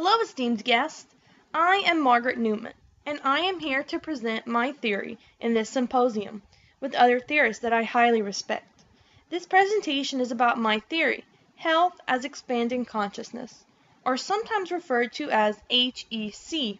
Hello, esteemed guest. I am Margaret Newman, and I am here to present my theory in this symposium with other theorists that I highly respect. This presentation is about my theory, health as expanding consciousness, or sometimes referred to as HEC.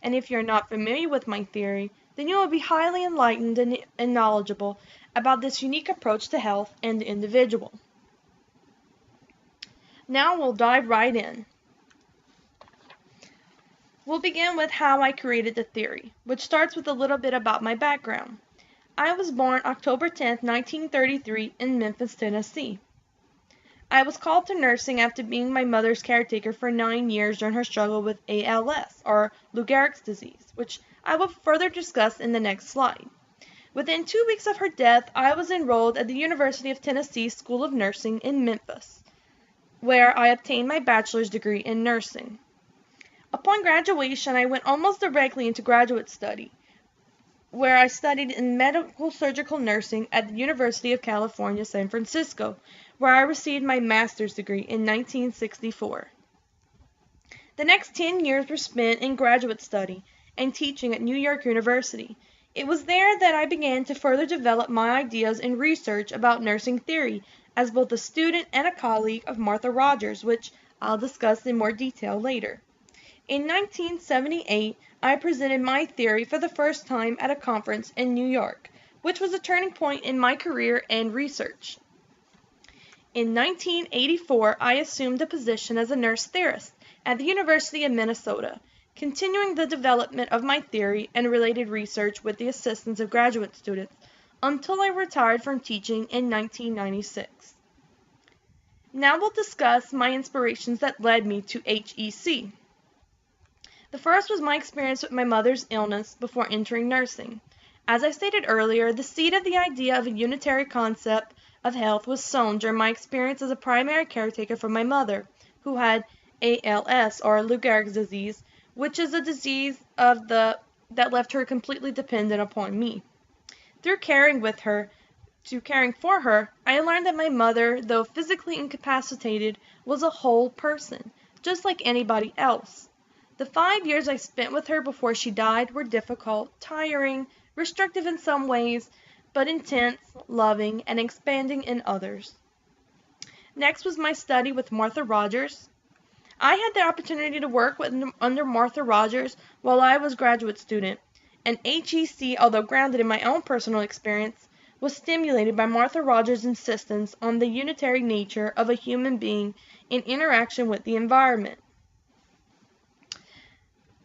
And if you're not familiar with my theory, then you will be highly enlightened and knowledgeable about this unique approach to health and the individual. Now we'll dive right in. We'll begin with how I created the theory, which starts with a little bit about my background. I was born October 10, 1933 in Memphis, Tennessee. I was called to nursing after being my mother's caretaker for 9 years during her struggle with ALS, or Lou Gehrig's disease, which I will further discuss in the next slide. Within 2 weeks of her death, I was enrolled at the University of Tennessee School of Nursing in Memphis, where I obtained my bachelor's degree in nursing. Upon graduation, I went almost directly into graduate study, where I studied in medical surgical nursing at the University of California, San Francisco, where I received my master's degree in 1964. The next 10 years were spent in graduate study and teaching at New York University. It was there that I began to further develop my ideas and research about nursing theory as both a student and a colleague of Martha Rogers, which I'll discuss in more detail later. In 1978, I presented my theory for the first time at a conference in New York, which was a turning point in my career and research. In 1984, I assumed a position as a nurse theorist at the University of Minnesota, continuing the development of my theory and related research with the assistance of graduate students until I retired from teaching in 1996. Now we'll discuss my inspirations that led me to HEC. The first was my experience with my mother's illness before entering nursing. As I stated earlier, the seed of the idea of a unitary concept of health was sown during my experience as a primary caretaker for my mother, who had ALS, or Lou Gehrig's disease, which is a disease that left her completely dependent upon me. Through caring for her, I learned that my mother, though physically incapacitated, was a whole person, just like anybody else. The 5 years I spent with her before she died were difficult, tiring, restrictive in some ways, but intense, loving, and expanding in others. Next was my study with Martha Rogers. I had the opportunity to work under Martha Rogers while I was a graduate student, and HEC, although grounded in my own personal experience, was stimulated by Martha Rogers' insistence on the unitary nature of a human being in interaction with the environment.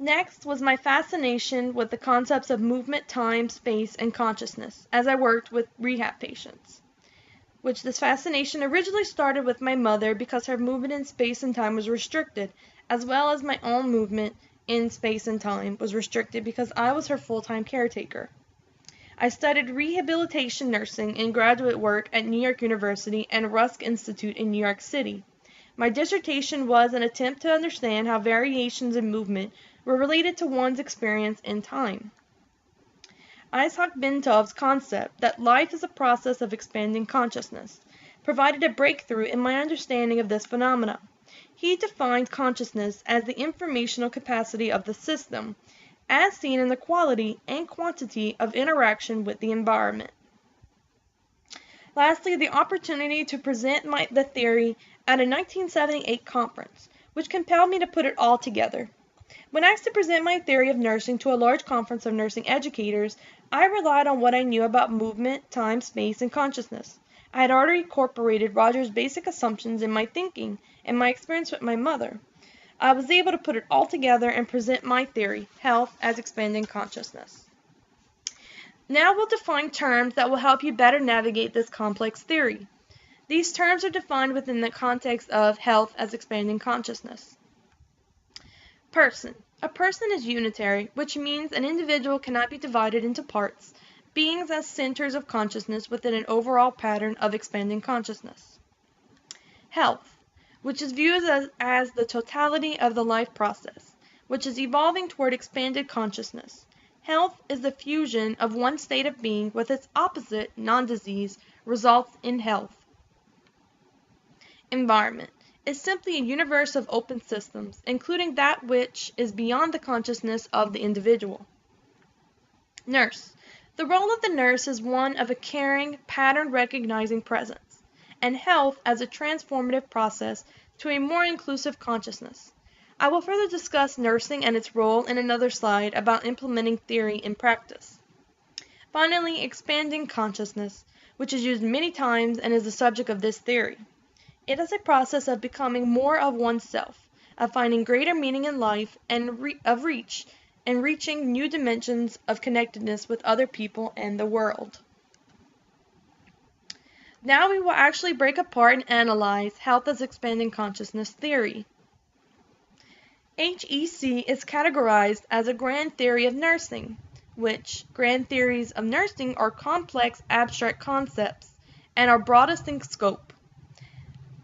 Next was my fascination with the concepts of movement, time, space, and consciousness as I worked with rehab patients. This fascination originally started with my mother because her movement in space and time was restricted, as well as my own movement in space and time was restricted because I was her full-time caretaker. I studied rehabilitation nursing in graduate work at New York University and Rusk Institute in New York City. My dissertation was an attempt to understand how variations in movement were related to one's experience in time. Isaac Bentov's concept that life is a process of expanding consciousness provided a breakthrough in my understanding of this phenomena. He defined consciousness as the informational capacity of the system, as seen in the quality and quantity of interaction with the environment. Lastly, the opportunity to present the theory at a 1978 conference, which compelled me to put it all together. When asked to present my theory of nursing to a large conference of nursing educators, I relied on what I knew about movement, time, space, and consciousness. I had already incorporated Rogers' basic assumptions in my thinking and my experience with my mother. I was able to put it all together and present my theory, health as expanding consciousness. Now we'll define terms that will help you better navigate this complex theory. These terms are defined within the context of health as expanding consciousness. Person. A person is unitary, which means an individual cannot be divided into parts, beings as centers of consciousness within an overall pattern of expanding consciousness. Health, which is viewed as the totality of the life process, which is evolving toward expanded consciousness. Health is the fusion of one state of being with its opposite, non-disease, results in health. Environment is simply a universe of open systems, including that which is beyond the consciousness of the individual. Nurse. The role of the nurse is one of a caring, pattern-recognizing presence, and health as a transformative process to a more inclusive consciousness. I will further discuss nursing and its role in another slide about implementing theory in practice. Finally, expanding consciousness, which is used many times and is the subject of this theory. It is a process of becoming more of oneself, of finding greater meaning in life, and reaching new dimensions of connectedness with other people and the world. Now we will actually break apart and analyze health as expanding consciousness theory. HEC is categorized as a grand theory of nursing, which grand theories of nursing are complex abstract concepts and are broadest in scope.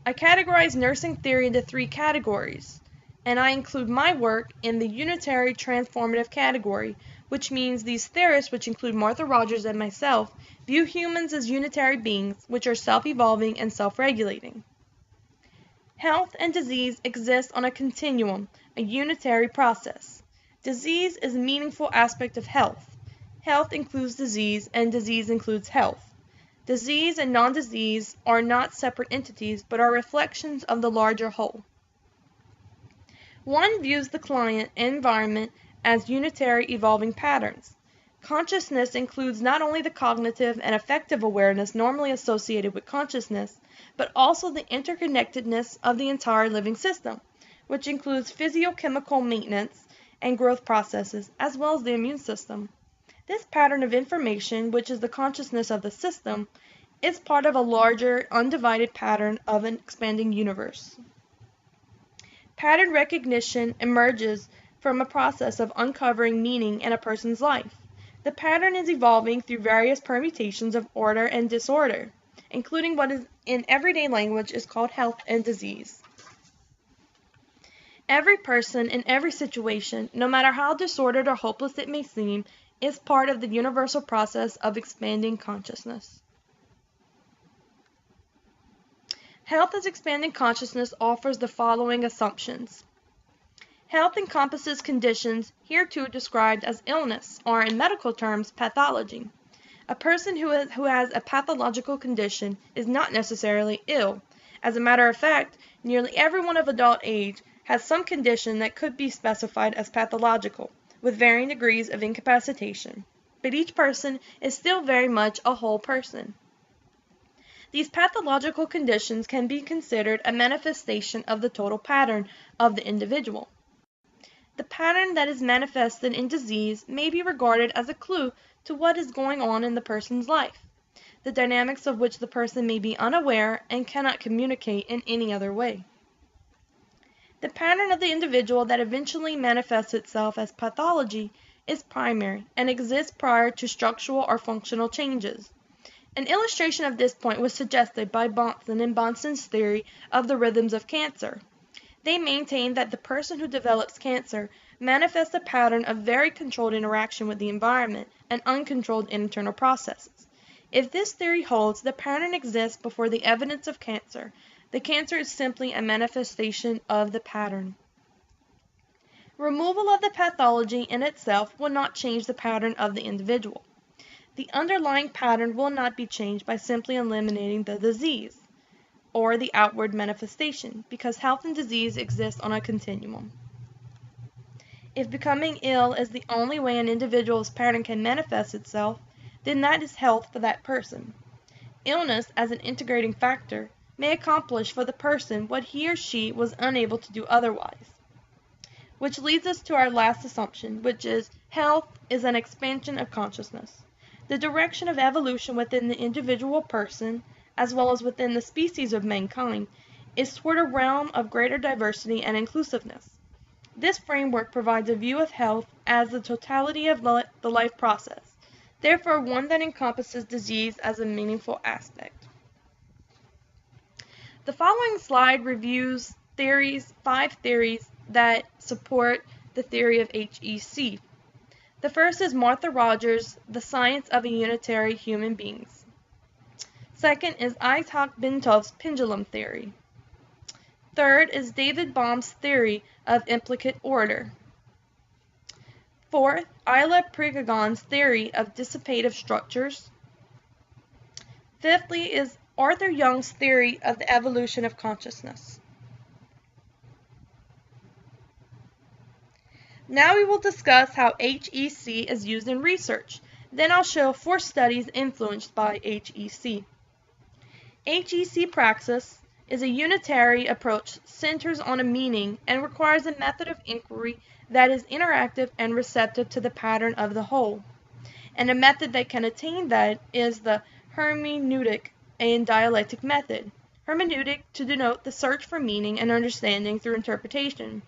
I categorize nursing theory into 3 categories, and I include my work in the unitary transformative category, which means these theorists, which include Martha Rogers and myself, view humans as unitary beings, which are self-evolving and self-regulating. Health and disease exist on a continuum, a unitary process. Disease is a meaningful aspect of health. Health includes disease, and disease includes health. Disease and non-disease are not separate entities, but are reflections of the larger whole. One views the client and environment as unitary evolving patterns. Consciousness includes not only the cognitive and affective awareness normally associated with consciousness, but also the interconnectedness of the entire living system, which includes physiochemical maintenance and growth processes, as well as the immune system. This pattern of information, which is the consciousness of the system, is part of a larger, undivided pattern of an expanding universe. Pattern recognition emerges from a process of uncovering meaning in a person's life. The pattern is evolving through various permutations of order and disorder, including what is in everyday language is called health and disease. Every person in every situation, no matter how disordered or hopeless it may seem, is part of the universal process of expanding consciousness. Health as expanding consciousness offers the following assumptions. Health encompasses conditions hereto described as illness, or in medical terms, pathology. A person who has a pathological condition is not necessarily ill. As a matter of fact, nearly everyone of adult age has some condition that could be specified as pathological, with varying degrees of incapacitation. But each person is still very much a whole person. These pathological conditions can be considered a manifestation of the total pattern of the individual. The pattern that is manifested in disease may be regarded as a clue to what is going on in the person's life, the dynamics of which the person may be unaware and cannot communicate in any other way. The pattern of the individual that eventually manifests itself as pathology is primary and exists prior to structural or functional changes. An illustration of this point was suggested by Bahnsen in Bahnsen's theory of the rhythms of cancer. They maintain that the person who develops cancer manifests a pattern of very controlled interaction with the environment and uncontrolled internal processes. If this theory holds, the pattern exists before the evidence of cancer. The cancer is simply a manifestation of the pattern. Removal of the pathology in itself will not change the pattern of the individual. The underlying pattern will not be changed by simply eliminating the disease or the outward manifestation, because health and disease exist on a continuum. If becoming ill is the only way an individual's pattern can manifest itself, then that is health for that person. Illness, as an integrating factor, may accomplish for the person what he or she was unable to do otherwise. Which leads us to our last assumption, which is health is an expansion of consciousness. The direction of evolution within the individual person, as well as within the species of mankind, is toward a realm of greater diversity and inclusiveness. This framework provides a view of health as the totality of the life process, therefore one that encompasses disease as a meaningful aspect. The following slide reviews 5 theories that support the theory of HEC. The first is Martha Rogers' The Science of a Unitary Human Beings. Second is Isaac Bintov's pendulum theory. Third is David Bohm's theory of implicate order. Fourth, Isla Pregagon's theory of dissipative structures. Fifthly is Arthur Young's theory of the evolution of consciousness. Now we will discuss how HEC is used in research. Then I'll show 4 studies influenced by HEC. HEC praxis is a unitary approach, centers on a meaning, and requires a method of inquiry that is interactive and receptive to the pattern of the whole. And a method that can attain that is the hermeneutic and dialectic method. Hermeneutic to denote the search for meaning and understanding through interpretation,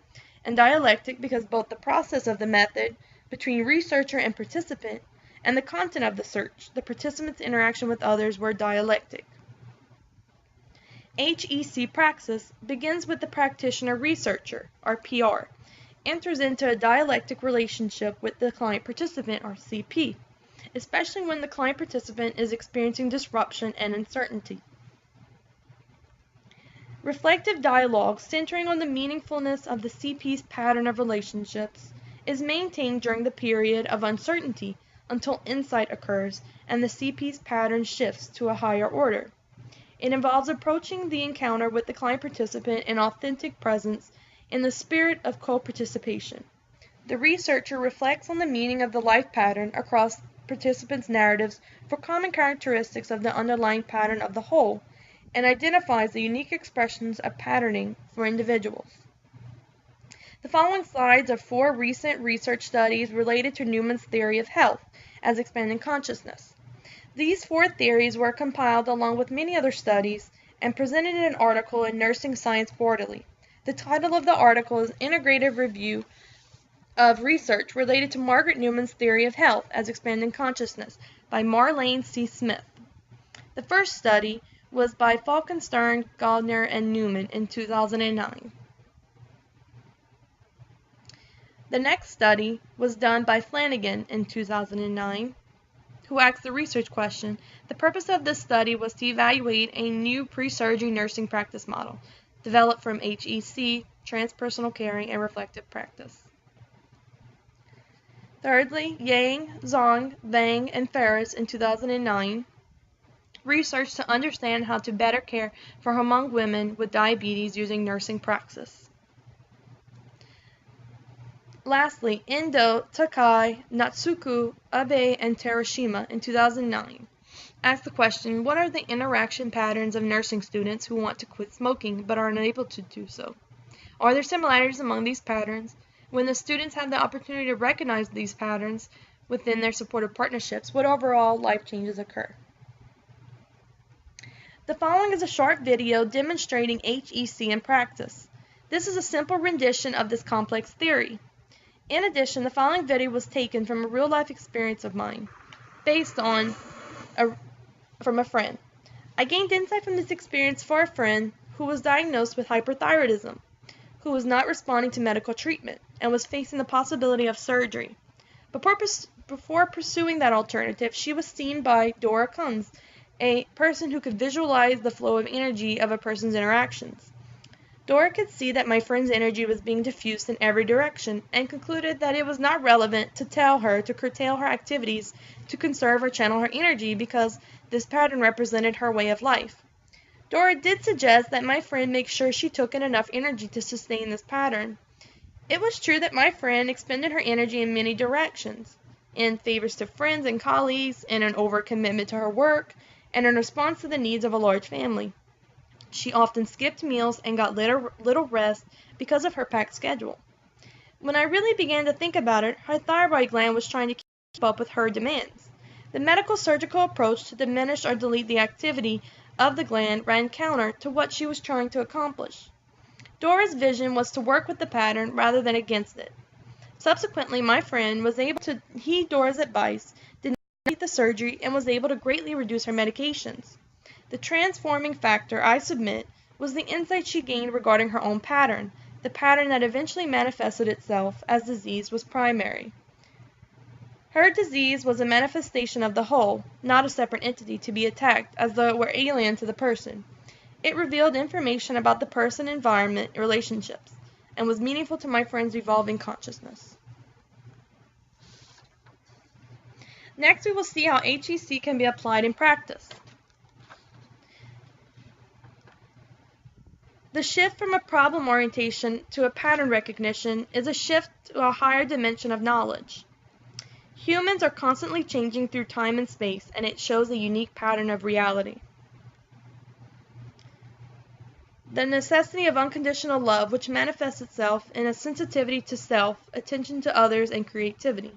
and dialectic because both the process of the method between researcher and participant and the content of the search, the participant's interaction with others, were dialectic. HEC praxis begins with the practitioner-researcher, or PR, enters into a dialectic relationship with the client-participant, or CP, especially when the client-participant is experiencing disruption and uncertainty. Reflective dialogue, centering on the meaningfulness of the CP's pattern of relationships, is maintained during the period of uncertainty until insight occurs and the CP's pattern shifts to a higher order. It involves approaching the encounter with the client participant in authentic presence in the spirit of co-participation. The researcher reflects on the meaning of the life pattern across participants' narratives for common characteristics of the underlying pattern of the whole, and identifies the unique expressions of patterning for individuals. The following slides are 4 recent research studies related to Newman's theory of health as expanding consciousness. These 4 theories were compiled along with many other studies and presented in an article in Nursing Science Quarterly. The title of the article is Integrative Review of Research Related to Margaret Newman's Theory of Health as Expanding Consciousness by Marlene C. Smith. The first study was by Falkenstern, Gardner, and Newman in 2009. The next study was done by Flanagan in 2009, who asked the research question. The purpose of this study was to evaluate a new pre-surgery nursing practice model developed from HEC, transpersonal caring, and reflective practice. Thirdly, Yang, Zhang, Vang, and Ferris in 2009 researched to understand how to better care for Hmong women with diabetes using nursing praxis. Lastly, Endo, Takai, Natsuku, Abe, and Terashima in 2009 asked the question, what are the interaction patterns of nursing students who want to quit smoking but are unable to do so? Are there similarities among these patterns? When the students have the opportunity to recognize these patterns within their supportive partnerships, what overall life changes occur? The following is a short video demonstrating HEC in practice. This is a simple rendition of this complex theory. In addition, the following video was taken from a real-life experience of mine, based on from a friend. I gained insight from this experience for a friend who was diagnosed with hyperthyroidism, who was not responding to medical treatment, and was facing the possibility of surgery. Before pursuing that alternative, she was seen by Dora Kunz, a person who could visualize the flow of energy of a person's interactions. Dora could see that my friend's energy was being diffused in every direction and concluded that it was not relevant to tell her to curtail her activities to conserve or channel her energy because this pattern represented her way of life. Dora did suggest that my friend make sure she took in enough energy to sustain this pattern. It was true that my friend expended her energy in many directions, in favors to friends and colleagues, in an overcommitment to her work, and in response to the needs of a large family. She often skipped meals and got little rest because of her packed schedule. When I really began to think about it, her thyroid gland was trying to keep up with her demands. The medical surgical approach to diminish or delete the activity of the gland ran counter to what she was trying to accomplish. Dora's vision was to work with the pattern rather than against it. Subsequently, my friend was able to heed Dora's advice, did not complete the surgery, and was able to greatly reduce her medications. The transforming factor, I submit, was the insight she gained regarding her own pattern. The pattern that eventually manifested itself as disease was primary. Her disease was a manifestation of the whole, not a separate entity to be attacked as though it were alien to the person. It revealed information about the person, environment, and relationships, and was meaningful to my friend's evolving consciousness. Next, we will see how HEC can be applied in practice. The shift from a problem orientation to a pattern recognition is a shift to a higher dimension of knowledge. Humans are constantly changing through time and space, and it shows a unique pattern of reality. The necessity of unconditional love, which manifests itself in a sensitivity to self, attention to others, and creativity.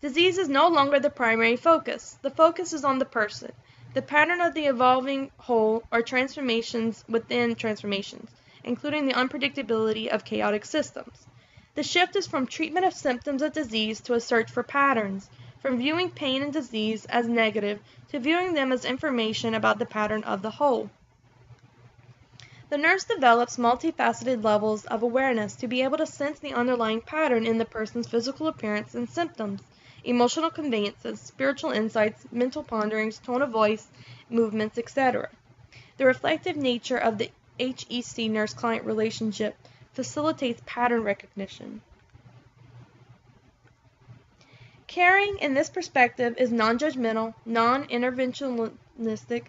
Disease is no longer the primary focus. The focus is on the person, the pattern of the evolving whole, or transformations within transformations, including the unpredictability of chaotic systems. The shift is from treatment of symptoms of disease to a search for patterns, from viewing pain and disease as negative to viewing them as information about the pattern of the whole. The nurse develops multifaceted levels of awareness to be able to sense the underlying pattern in the person's physical appearance and symptoms, emotional conveyances, spiritual insights, mental ponderings, tone of voice, movements, etc. The reflective nature of the HEC nurse-client relationship facilitates pattern recognition. Caring in this perspective is non-judgmental, non-interventionistic,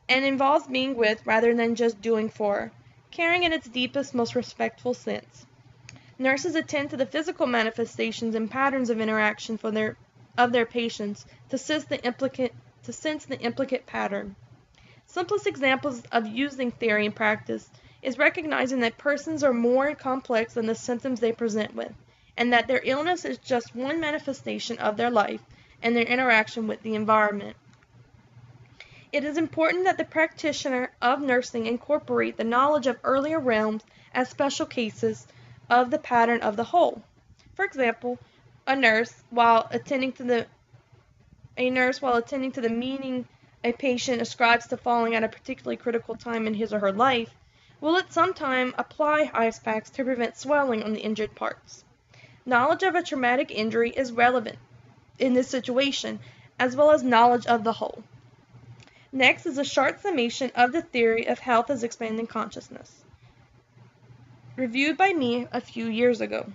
and involves being with rather than just doing for. Caring in its deepest, most respectful sense. Nurses attend to the physical manifestations and patterns of interaction of their patients to sense the implicate pattern. Simplest examples of using theory in practice is recognizing that persons are more complex than the symptoms they present with, and that their illness is just one manifestation of their life and their interaction with the environment. It is important that the practitioner of nursing incorporate the knowledge of earlier realms as special cases of the pattern of the whole. For example, a nurse, while attending to the meaning a patient ascribes to falling at a particularly critical time in his or her life, will at some time apply ice packs to prevent swelling on the injured parts. Knowledge of a traumatic injury is relevant in this situation, as well as knowledge of the whole. Next is a short summation of the theory of health as expanding consciousness, reviewed by me a few years ago.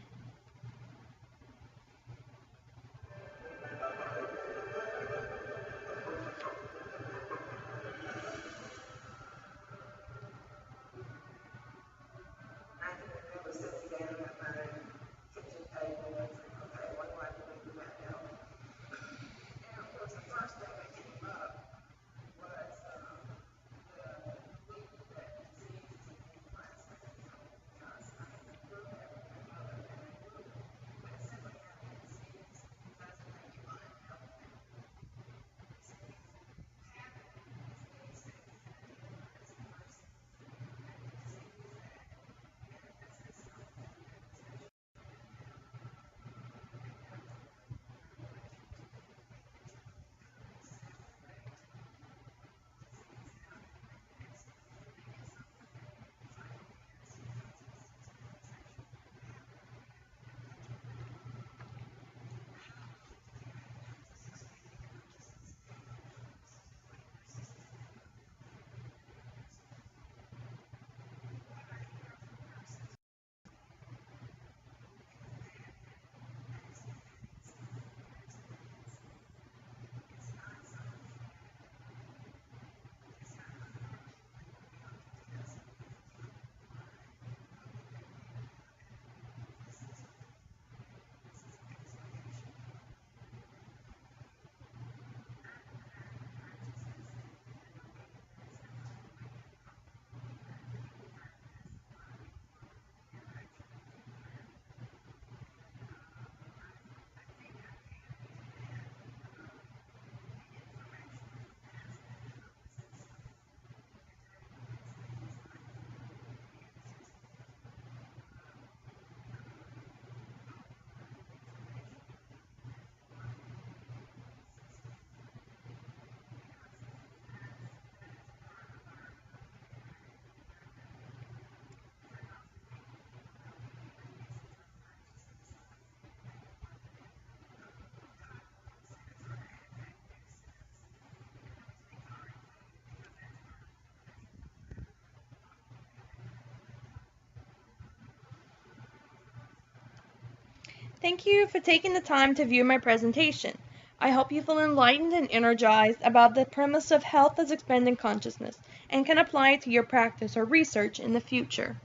Thank you for taking the time to view my presentation. I hope you feel enlightened and energized about the premise of health as expanding consciousness and can apply it to your practice or research in the future.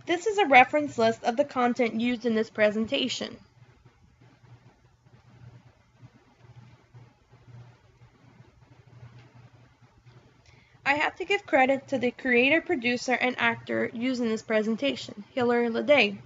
This is a reference list of the content used in this presentation. I have to give credit to the creator, producer, and actor used in this presentation, Hilary Leday.